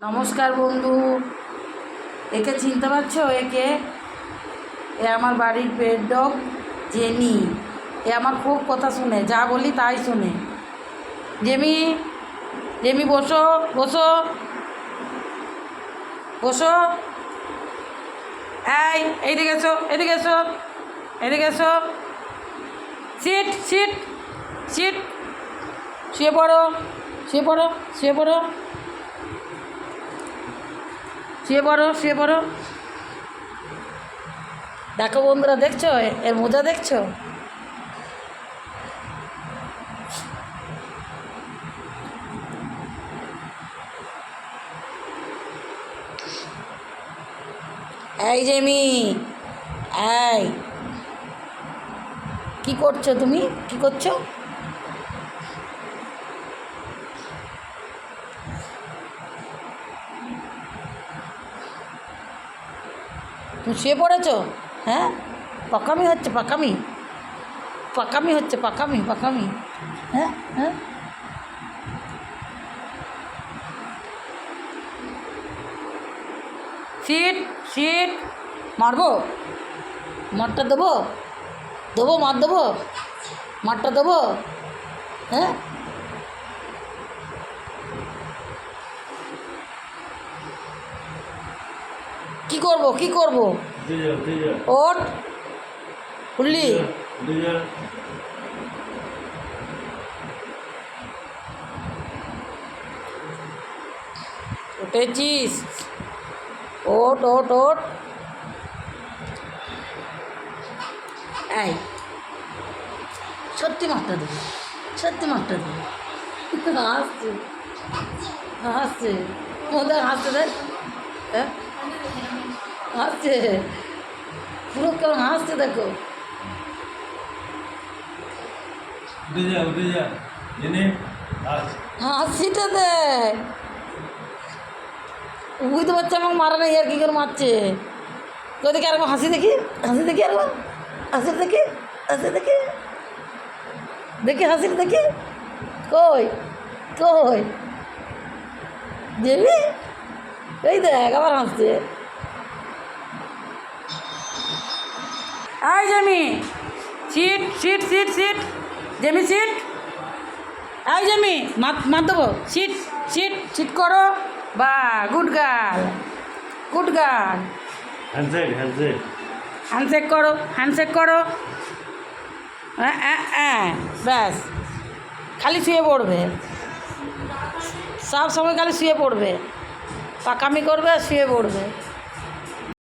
নমস্কার বন্ধু, একে চিনতে পারছো? একে এ আমার বাড়ির পেট ডগ জেনি। এ আমার খুব কথা শুনে, যা বলি তাই শুনে। জেমি, জেমি বসো বসো বসো। এইদিকে এসো, এদিকে এসো, এদিকে এসো। Sit sit sit. শুয়ে পড়ো, শুয়ে পড়ো, শুয়ে পড়ো, শুয়ে পড়ো, শুয়ে পড়ো। দেখো বন্ধুরা, দেখছো এর মজা? দেখছো? এই জেমি, এই কি করছো? তুমি কি করছো? তুমি শুয়ে পড়েছো? হ্যাঁ, পাকামি হচ্ছে, পাকামি পাকামি হচ্ছে, পাকামি পাকামি। হ্যাঁ হ্যাঁ, সিট সিট। মারবো, মারটা দেবো, দেবো মার দেবো, মারটা দেবো। হ্যাঁ, কি করবো, কি করবো? ওঠ, উঠলি? উঠেছিস? ওঠ ওঠ ওঠ। এই সত্যি মারটা দেবো, সত্যি মারটা দেবো। হাসছে, হাসছে, মধ্যে হাসছে, দেখ। হ্যাঁ, হাসছে, পুরো কেমন হাসছে দেখো। হাসিটা দেখ, বুঝতে পারছে আমাকে মারা নেই আর কি করে মারছে। কই দেখি আরেকবার হাসি, দেখি হাসি, দেখি আরেকবার হাসি, দেখি হাসি, দেখি দেখি হাসি, দেখি। কই কই জেমি? এই দেখ আবার হাসছে। এই Jamie, sit sit sit sit. Jamie sit. এই জেমি, মার দেবো। সিট সিট সিট করো। বা good girl, good girl. Handshake handshake handshake করো, হ্যান্ডশেক করো। ব্যাস, খালি শুয়ে পড়বে, সব সময় খালি শুয়ে পড়বে, পাকামি করবে আর শুয়ে পড়বে।